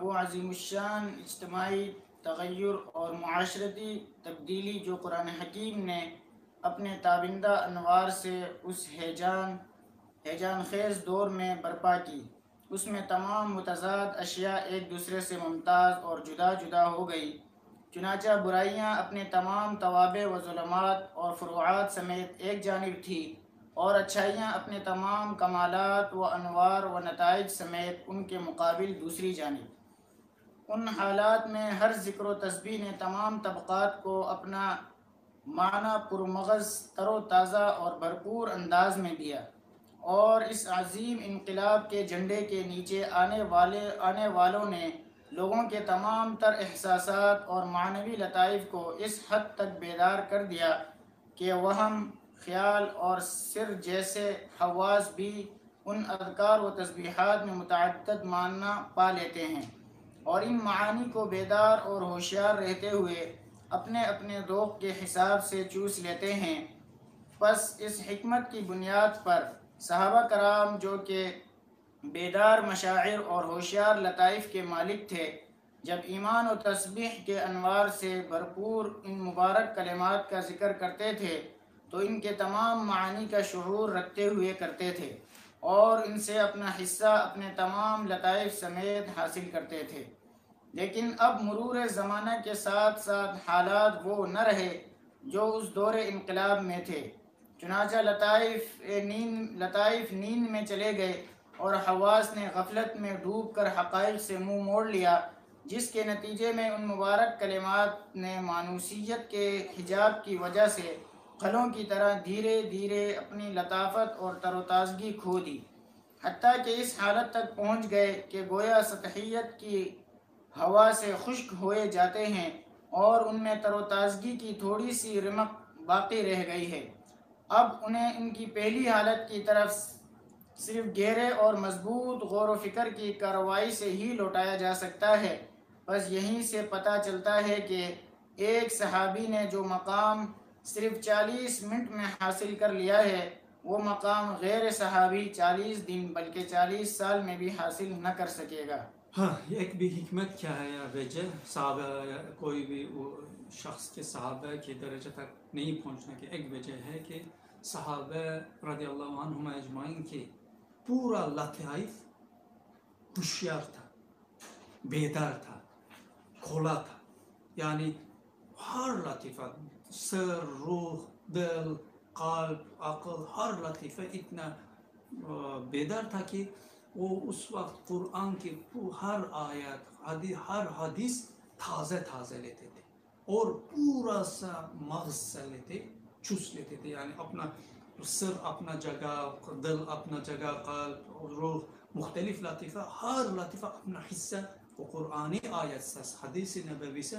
وہ عظیم الشان اجتماعی تغیر اور معاشرتی تبدیلی جو قرآن حکیم نے اپنے تابندہ انوار سے اس ہیجان خیز دور میں برپا کی، اس میں تمام متضاد اشیاء ایک دوسرے سے ممتاز اور جدا جدا ہو گئی۔ چنانچہ برائیاں اپنے تمام توابع و ظلمات اور فروعات سمیت ایک جانب تھی، اور اچھائیاں اپنے تمام کمالات و انوار و نتائج سمیت ان کے مقابل دوسری جانب۔ ان حالات میں ہر ذکر و تسبیح نے تمام طبقات کو اپنا معنی پرمغز، تر و تازہ اور بھرپور انداز میں دیا، اور اس عظیم انقلاب کے جھنڈے کے نیچے آنے والوں نے لوگوں کے تمام تر احساسات اور معنوی لطائف کو اس حد تک بیدار کر دیا کہ وہم، خیال اور سر جیسے حواس بھی ان اذکار و تسبیحات میں متعدد معنی پا لیتے ہیں، اور ان معانی کو بیدار اور ہوشیار رہتے ہوئے اپنے اپنے ذوق کے حساب سے چوس لیتے ہیں۔ پس اس حکمت کی بنیاد پر صحابہ کرام، جو کہ بیدار مشاعر اور ہوشیار لطائف کے مالک تھے، جب ایمان و تسبیح کے انوار سے بھرپور ان مبارک کلمات کا ذکر کرتے تھے تو ان کے تمام معانی کا شعور رکھتے ہوئے کرتے تھے، اور ان سے اپنا حصہ اپنے تمام لطائف سمیت حاصل کرتے تھے۔ لیکن اب مرور زمانہ کے ساتھ ساتھ حالات وہ نہ رہے جو اس دور انقلاب میں تھے، چنانچہ لطائف نیند میں چلے گئے اور حواس نے غفلت میں ڈوب کر حقائق سے منہ موڑ لیا، جس کے نتیجے میں ان مبارک کلمات نے مانوسیت کے حجاب کی وجہ سے قلوں کی طرح دھیرے دھیرے اپنی لطافت اور تر و تازگی کھو دی، حتیٰ کہ اس حالت تک پہنچ گئے کہ گویا سطحیت کی ہوا سے خشک ہوئے جاتے ہیں اور ان میں تر و تازگی کی تھوڑی سی رمق باقی رہ گئی ہے۔ اب انہیں ان کی پہلی حالت کی طرف صرف گہرے اور مضبوط غور و فکر کی کارروائی سے ہی لوٹایا جا سکتا ہے۔ بس یہیں سے پتہ چلتا ہے کہ ایک صحابی نے جو مقام صرف 40 منٹ میں حاصل کر لیا ہے، وہ مقام غیر صحابی 40 دن بلکہ 40 سال میں بھی حاصل نہ کر سکے گا۔ ہاں، ایک بھی حکمت کیا ہے یا وجہ صحابہ یا کوئی بھی شخص کے صحابہ کے درجہ تک نہیں پہنچنے کی ایک وجہ ہے کہ صحابہ رضی اللہ عنہم اجمعین کے پورا لطائف ہوشیار تھا، بیدار تھا، کھولا تھا، یعنی ہر لطیفہ، سر، روح، دل، قلب، عقل، ہر لطیفہ اتنا بیدار تھا کہ وہ اس وقت قرآن کی ہر آیت، ہر حدیث تازہ لیتے تھے اور پورا سا مغز سے لیتے، چوس لیتے تھے، یعنی اپنا سر اپنا جگہ، دل اپنا جگہ، قلب اور روح مختلف لطیفہ، ہر لطیفہ اپنا حصہ وہ قرآنی آیت سے، حدیث نبوی سے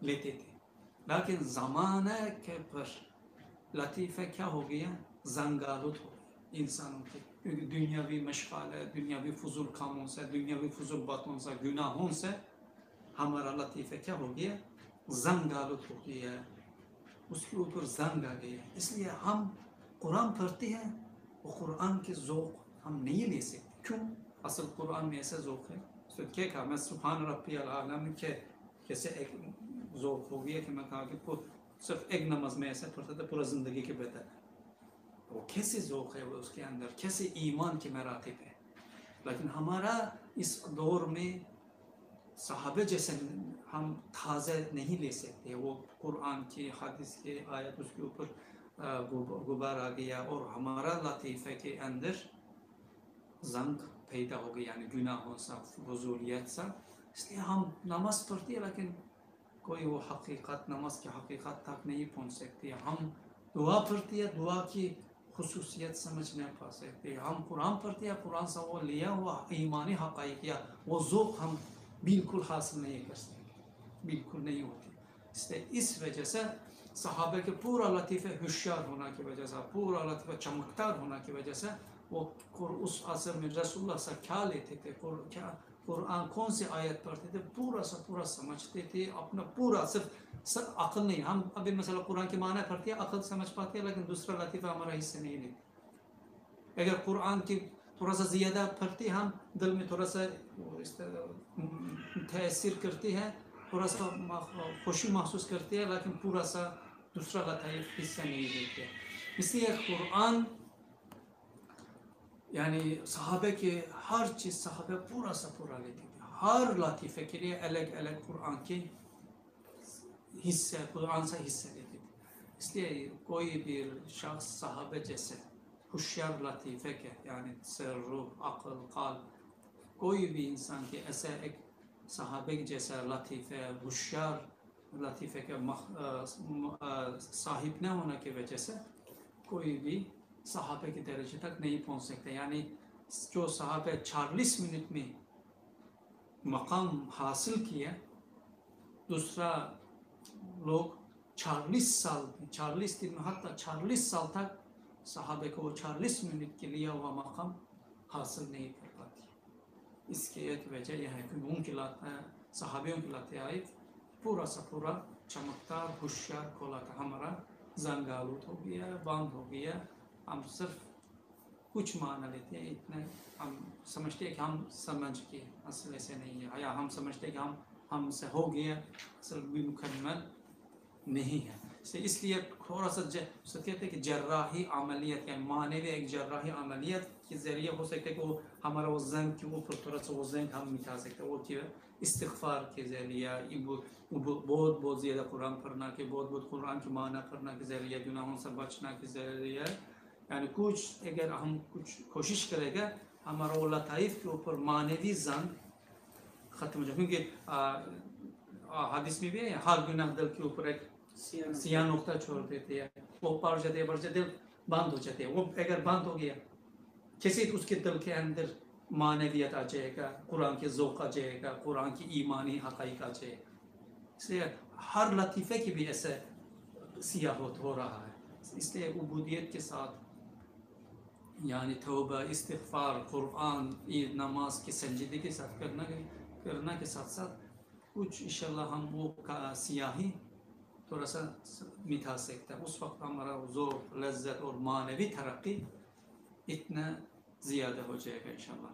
لیتے تھے۔ لیکن زمانہ کے پر لطیفہ کیا ہو گیا؟ زنگالود ہو گیا انسانوں کے، کیونکہ دنیاوی مشغلہ، دنیاوی فضول کاموں سے، دنیاوی فضول باتوں سے، گناہوں سے ہمارا لطیفہ کیا ہو گیا؟ زنگالود ہو گیا، اس کے اوپر زنگ آ گیا۔ اس لیے ہم قرآن پڑھتے ہیں، وہ قرآن کے ذوق ہم نہیں لے سکتے۔ کیوں؟ اصل قرآن میں ایسا ذوق ہے، تو کیا کہا میں سبحان ربی العالی میں کیسے ایک ذوق ہو گیا کہ میں کہا کہ صرف ایک نماز میں ایسا پڑھتا تھا پورا زندگی کے بہتر ہے۔ وہ کیسے ذوق ہے، وہ اس کے اندر کیسے ایمان کے مراتب ہے۔ لیکن ہمارا اس دور میں صحابہ جیسے ہم تازہ نہیں لے سکتے، وہ قرآن کی حدیث کے آیت اس کے اوپر غبار آ گیا اور ہمارا لطیفہ کے اندر زنگ پیدا ہو گیا، یعنی گناہوں سے، فضولیت سے۔ اس لیے ہم نماز پڑھتے ہیں لیکن کوئی وہ حقیقت، نماز کی حقیقت تک نہیں پہنچ سکتی۔ ہم دعا پڑھتے ہیں، دعا کی خصوصیت سمجھ نہیں پا سکتے۔ ہم قرآن پڑھتے ہیں، قرآن سے وہ لیا ہوا ایمانی حقائق یا وہ ذوق ہم بالکل حاصل نہیں کر سکتے، بالکل نہیں ہوتی۔ اس وجہ سے صحابہ کے پورا لطیفہ ہوشیار ہونا کی وجہ سے، پورا لطیفہ چمکدار ہونا کی وجہ سے، وہ اس عصر میں رسول اللہ سے کیا لیتے تھے، قرآن کون سے آیت پڑھتے تھے، پورا سا پورا سمجھتے تھے، اپنا پورا صرف عقل نہیں۔ ہم ابھی مثلا قرآن کے معنی پڑھتے ہیں، عقل سمجھ پاتے ہیں، لیکن دوسرا لطیفہ ہمارا حصہ نہیں لیتے۔ اگر قرآن کی تھوڑا سا زیادہ پڑھتے ہم دل میں تھوڑا سا متاثر کرتی ہے، تھوڑا سا خوشی محسوس کرتی ہے، لیکن پورا سا دوسرا لطائف حصہ نہیں دیتے. اس لیے قرآن یعنی صحابہ کے ہر چیز صحابہ پورا سا پورا لیتے تھے، ہر لطیفے کے لیے الگ الگ قرآن کے حصہ، قرآن سے حصہ لیتے تھے. اس لیے کوئی بھی شخص صحابہ جیسے ہوشیار لطیفے کے یعنی سر، روح، عقل، قلب، کوئی بھی انسان کے ایسا ایک صحابہ جیسا لطیفے ہوشیار لطیفے کے صاحب نہ ہونے کی وجہ سے کوئی بھی صحابہ کے درجے تک نہیں پہنچ سکتے. یعنی جو صحابہ 40 منٹ میں مقام حاصل کیا، دوسرا لوگ 40 سال 40 دن حتی 40 سال تک صحابہ کو 40 منٹ کے لیے وہ مقام حاصل نہیں کر پاتی. اس کی ایک وجہ یہ ہے کہ ان کی صحابیوں کی لطائف پورا سا پورا چمکدار ہوشیار کھولا تھا. ہمارا زنگ آلود ہو گیا، بند ہو گیا، ہم صرف کچھ معنی لیتے ہیں، اتنا ہم سمجھتے ہیں کہ ہم سمجھ کے، اصل ایسے نہیں ہے، یا ہم سمجھتے ہیں کہ ہم سے ہو گیا، اصل بھی مکمل نہیں ہے. اس لیے تھوڑا سا کہتے ہیں کہ جراحی عملیت یعنی معنوی ایک جراحی عملیت کے ذریعے ہو سکتے کہ وہ ہمارا وہ زنگ کے اوپر تھوڑا سا وہ زنگ ہم مٹا سکتے ہیں. وہ کیا استغفار کے ذریعے، بہت زیادہ قرآن پڑھنا کے، بہت قرآن کی معنی کرنا کے ذریعے، گناہوں سے بچنا کے ذریعے، یعنی کچھ اگر ہم کچھ کوشش کرے گا ہمارا وہ لطائف کے اوپر معنوی زنگ ختم ہو جائے. کیونکہ حدیث میں بھی ہے ہر گناہ دل کے اوپر ایک سیاہ نقطہ چھوڑ دیتے ہیں، وہ پڑ جاتے ہیں، دل بند ہو جاتے ہیں. وہ اگر بند ہو گیا کسی اس کے دل کے اندر معنویت آ جائے گا، قرآن کے ذوق آ جائے گا، قرآن کی ایمانی حقائق آ جائے گا. اس لیے ہر لطیفے کی بھی ایسے سیاہ ہو رہا ہے. اس لیے عبودیت کے ساتھ یعنی توبہ، استغفار، قرآن، عید، نماز کی سنجیدگی کے ساتھ کرنا کے ساتھ ساتھ کچھ انشاءاللہ ہم وہ سیاہی تھوڑا سا مٹا سکتا ہے. اس وقت ہمارا ذوق، لذت اور معنوی ترقی اتنا زیادہ ہو جائے گا انشاءاللہ.